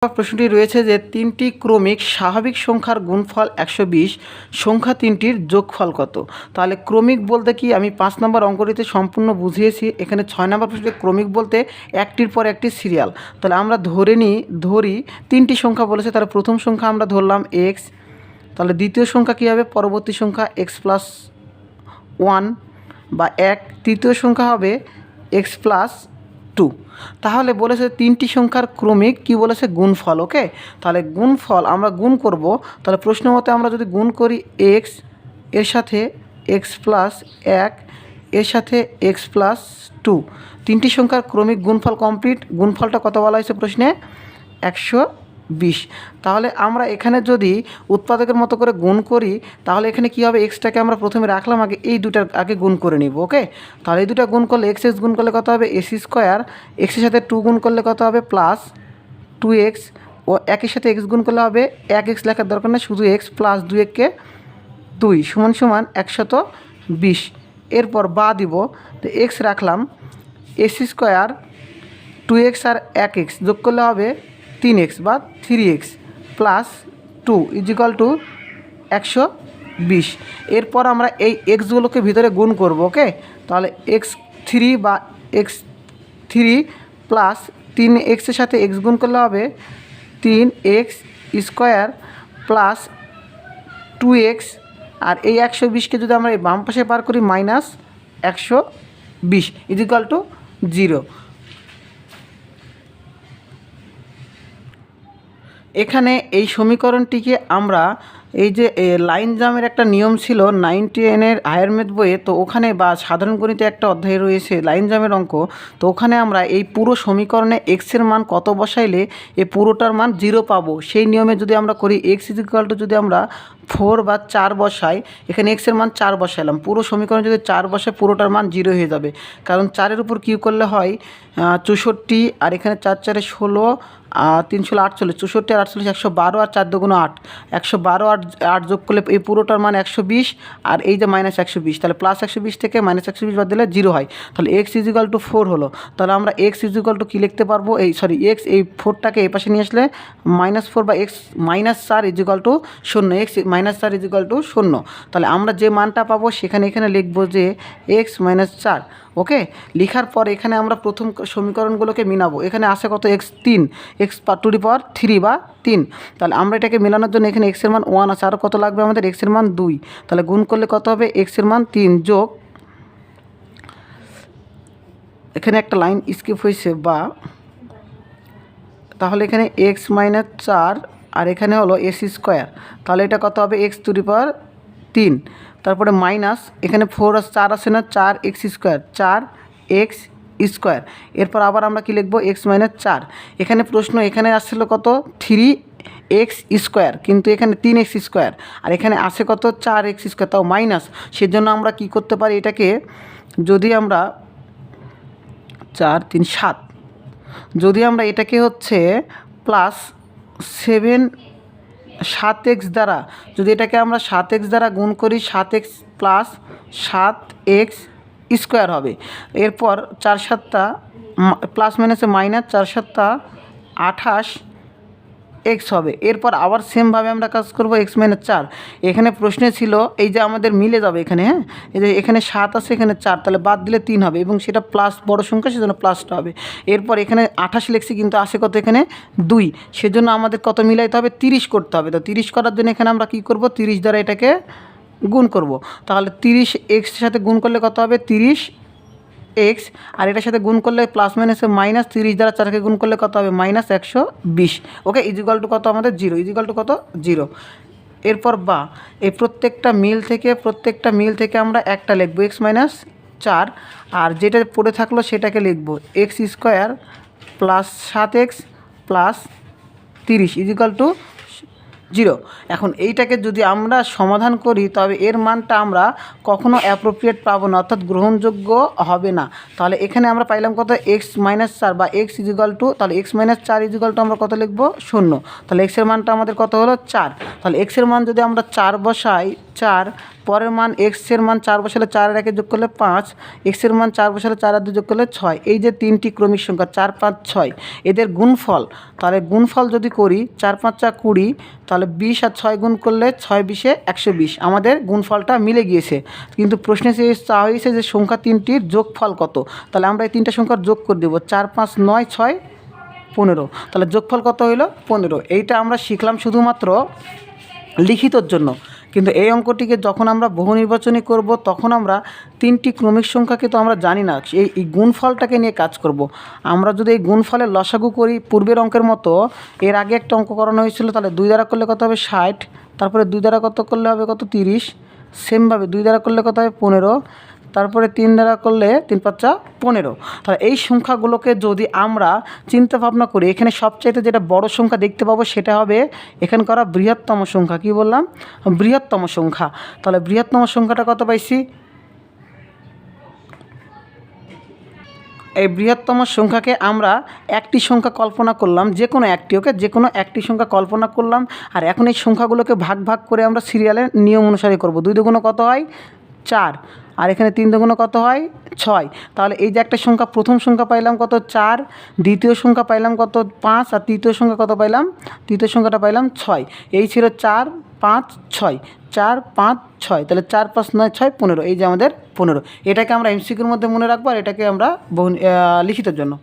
প্রশ্নটি রয়েছে যে তিনটি ক্রমিক স্বাভাবিক সংখ্যার গুণফল 120, সংখ্যা তিনটির যোগফল কত। তাহলে ক্রমিক বলতে কি আমি 5 নম্বর অঙ্কটিতে সম্পূর্ণ বুঝিয়েছি। এখানে 6 নম্বর প্রশ্নে ক্রমিক বলতে একটির পর একটি সিরিয়াল। তাহলে আমরা ধরি তিনটি সংখ্যা বলেছে, তাহলে প্রথম সংখ্যা আমরা ধরলাম এক্স, তাহলে দ্বিতীয় সংখ্যা কী হবে, পরবর্তী সংখ্যা এক্স প্লাস 1 বা 1, তৃতীয় সংখ্যা হবে এক্স প্লাস 2। তাহলে বলেছে তিনটি সংখ্যার ক্রমিক কি বলেছে, গুণফল। ওকে, তাহলে গুণফল আমরা গুণ করব। তাহলে প্রশ্ন মতে আমরা যদি গুণ করি এক্স এর সাথে এক্স প্লাস 1 এর সাথে এক্স প্লাস 2, তিনটি সংখ্যার ক্রমিক গুণফল কমপ্লিট। গুণফলটা কত বলা হয়েছে প্রশ্নে, 120। তাহলে আমরা এখানে যদি উৎপাদকের মতো করে গুণ করি তাহলে এখানে কী হবে, এক্সটাকে আমরা প্রথমে রাখলাম, আগে এই দুটার আগে গুণ করে নিব। ওকে, তাহলে এই দুটা গুণ করলে এক্স গুণ করলে কত হবে, এক্স স্কোয়ার, এক্সের সাথে 2 গুণ করলে কত হবে প্লাস 2x, ও একের সাথে এক্স গুণ করলে হবে 1x, লেখার দরকার নেই, শুধু এক্স প্লাস 2 2 সমান সমান 120। এরপর বা দিব, তো এক্স রাখলাম, এক্স স্কোয়ার 2x আর 1x যোগ করলে হবে 3x বা 3x প্লাস 2 ইজিক্যাল টু 120। এরপর আমরা এই এক্সগুলোকে ভিতরে গুণ করব। ওকে, তাহলে x3 বা x3 প্লাস 3xের সাথে x গুণ করলে হবে 3x স্কোয়ার প্লাস 2x, আর এই 120কে যদি আমরা এই বাম পাশে পার করি মাইনাস 120 ইজিক্যাল টু 0। এখানে এই সমীকরণটিকে আমরা এই যে লাইন জামের একটা নিয়ম ছিল 9 10-এর হায়ার ম্যাথ বইয়ে, তো ওখানে বা সাধারণ গণিতে একটা অধ্যায় রয়েছে লাইন জামের অঙ্ক, তো ওখানে আমরা এই পুরো সমীকরণে এক্সের মান কত বসাইলে এই পুরোটার মান 0 পাবো, সেই নিয়মে যদি আমরা করি এক্স ইকুয়াল টু যদি আমরা 4 বা 4 বসাই, এখানে এক্সের মান 4 বসাইলাম, পুরো সমীকরণ যদি 4 বসায় পুরোটার মান 0 হয়ে যাবে, কারণ 4-এর উপর কিউ করলে হয় 64, আর এখানে 4 4-এ 16 আর 3 ষোলো 48, 64 আর 48 112, আর 4 দুগুণ 8, 112 আর 8 যোগ করলে এই পুরোটার মান 120, আর এই যে মাইনাস 120, তাহলে প্লাস 120 থেকে মাইনাস 120 বাদ দিলে 0 হয়। তাহলে এক্স ইজিক্যাল টু 4 হলো। তাহলে আমরা এক্স ইজিক্যাল টু কী লিখতে পারবো, এক্স এই 4টাকে এই পাশে নিয়ে আসলে -4 বা x -4 is equal to 0, x -4 is equal to 0। তাহলে আমরা যে মানটা পাবো এখানে লিখবো যে এক্স -4। ওকে, লেখার পর এখানে আমরা প্রথম সমীকরণগুলোকে মিলাবো। এখানে আসে কত, এক্স 3, এক্স টু দি পাওয়ার 3 বা 3। তাহলে আমরা এটাকে মেলানোর জন্য এখানে এক্সের মান 1 আছে, আর কত লাগবে আমাদের, এক্সের মান 2। তাহলে গুণ করলে কত হবে, এক্সের মান 3 যোগ, এখানে একটা লাইন স্কিপ হয়েছে বা, তাহলে এখানে এক্স -4 আর এখানে হলো এক্স স্কোয়ার, তাহলে এটা কত হবে, এক্স টু দি পাওয়ার 3, তারপরে মাইনাস এখানে 4 আর 4 আছে না, 4x স্কোয়ার, 4x স্কোয়ার। এরপর আবার আমরা কি লিখবো, এক্স -4। এখানে প্রশ্ন এখানে আসছিল কত, 3x স্কোয়ার, কিন্তু এখানে 3x স্কোয়ার, আর এখানে আসে কত, 4x স্কোয়ার, তাও মাইনাস। সেজন্য আমরা কি করতে পারি, এটাকে যদি আমরা 4 3 7, যদি আমরা এটাকে হচ্ছে প্লাস 7x দ্বারা, যদি এটাকে আমরা 7x দ্বারা গুণ করি, 7x প্লাস 7x স্কোয়ার হবে। এরপর 4 7 প্লাস মাইনাসে মাইনাস, 4 7 28 এক্স হবে। এরপর আবার সেমভাবে আমরা কাজ করব, এক্স -4। এখানে প্রশ্নে ছিল এই যে আমাদের মিলে যাবে এখানে, হ্যাঁ, এই যে এখানে 7 আছে, এখানে 4, তাহলে বাদ দিলে 3 হবে, এবং সেটা প্লাস বড় সংখ্যা, সেজন্য প্লাসটা হবে। এরপর এখানে 28 লিখছি, কিন্তু আসে কত, এখানে 2, সেজন্য আমাদের কত মিলাইতে হবে, 30 করতে হবে। তো 30 করার জন্য এখানে আমরা কী করব, 30 দ্বারা এটাকে গুণ করব। তাহলে 30 এক্সের সাথে গুণ করলে কত হবে, 30x, আর এটার সাথে গুণ করলে প্লাস মাইনাসে মাইনাস, 30 দ্বারা 4কে গুণ করলে কত হবে, -120। ওকে, ইজিক্যাল টু কত আমাদের 0, ইজিক্যাল টু কত 0। এরপর বা এই প্রত্যেকটা মিল থেকে আমরা একটা লিখবো, এক্স -4, আর যেটা পড়ে থাকলো সেটাকে লিখবো x square plus 7x plus 30 is equal to 0। এখন এইটাকে যদি আমরা সমাধান করি তবে এর মানটা আমরা কখনো অ্যাপ্রোপ্রিয়েট পাবো না, অর্থাৎ গ্রহণযোগ্য হবে না। তাহলে এখানে আমরা পাইলাম কত, এক্স -4 বা এক্স ইজিক্যাল টু, তাহলে এক্স -4 ইজিক্যাল টু আমরা কত লিখবো, 0। তাহলে এক্সের মানটা আমাদের কত হলো, 4। তাহলে এক্সের মান যদি আমরা 4 বসাই, 4, পরের মান এক্সের মান 4 বসালে 4 আর 1 যোগ করলে 5, এক্সের মান 4 বসালে 4 আর 2 যোগ করলে 6। এই যে তিনটি ক্রমিক সংখ্যা 4, 5, 6, এদের গুণফল, তাহলে গুণফল যদি করি 4, 5, 4, 20, তাহলে 20 আর 6 গুণ করলে 6, 20, 120, আমাদের গুণফলটা মিলে গিয়েছে। কিন্তু প্রশ্নে চাওয়া হয়েছে যে সংখ্যা তিনটির যোগফল কত, তাহলে আমরা এই তিনটা সংখ্যার যোগ করে দেবো, 4, 5, 9, 6, 15, তাহলে যোগফল কত হইল 15। এইটা আমরা শিখলাম শুধুমাত্র লিখিতর জন্য, কিন্তু এই অঙ্কটিকে যখন আমরা বহু নির্বাচনী করব তখন আমরা তিনটি ক্রমিক সংখ্যাকে তো আমরা জানি না, এই গুণফলটাকে নিয়ে কাজ করব। আমরা যদি এই গুণফলের লসাগু করি পূর্বের অঙ্কের মতো, এর আগে একটা অঙ্ক করানো হয়েছিল, তাহলে 2 দ্বারা করলে কত হবে 60, তারপরে 2 দ্বারা কত করলে হবে কত 30, সেমভাবে 2 দ্বারা করলে কত হবে 15, তারপরে 3 দ্বারা করলে 3, 5, 15। তাহলে এই সংখ্যাগুলোকে যদি আমরা চিন্তা ভাবনা করি, এখানে সবচাইতে যেটা বড় সংখ্যা দেখতে পাবো সেটা হবে এখানকার বৃহত্তম সংখ্যা। কি বললাম? বৃহত্তম সংখ্যা। তাহলে বৃহত্তম সংখ্যাটা কত পাইছি? এই বৃহত্তম সংখ্যাকে আমরা একটি সংখ্যা কল্পনা করলাম, যে কোনো একটি, ওকে, যে কোনো একটি সংখ্যা কল্পনা করলাম। আর এখন এই সংখ্যাগুলোকে ভাগ ভাগ করে আমরা সিরিয়ালের নিয়ম অনুসারে করব। 2 দুগুণে কত হয় 4, আর এখানে 3 দুগুণে কত হয় 6। তাহলে এই যে একটা সংখ্যা, প্রথম সংখ্যা পাইলাম কত 4, দ্বিতীয় সংখ্যা পাইলাম কত 5, আর তৃতীয় সংখ্যা কত পাইলাম, তৃতীয় সংখ্যাটা পাইলাম 6। এই ছিল 4, 5, 6, 4, 5, 6, তাহলে 4, 5, 9, 6, 15, এই যে আমাদের 15। এটাকে আমরা এমসিকিউর মধ্যে মনে রাখবো, আর এটাকে আমরা লিখিতের জন্য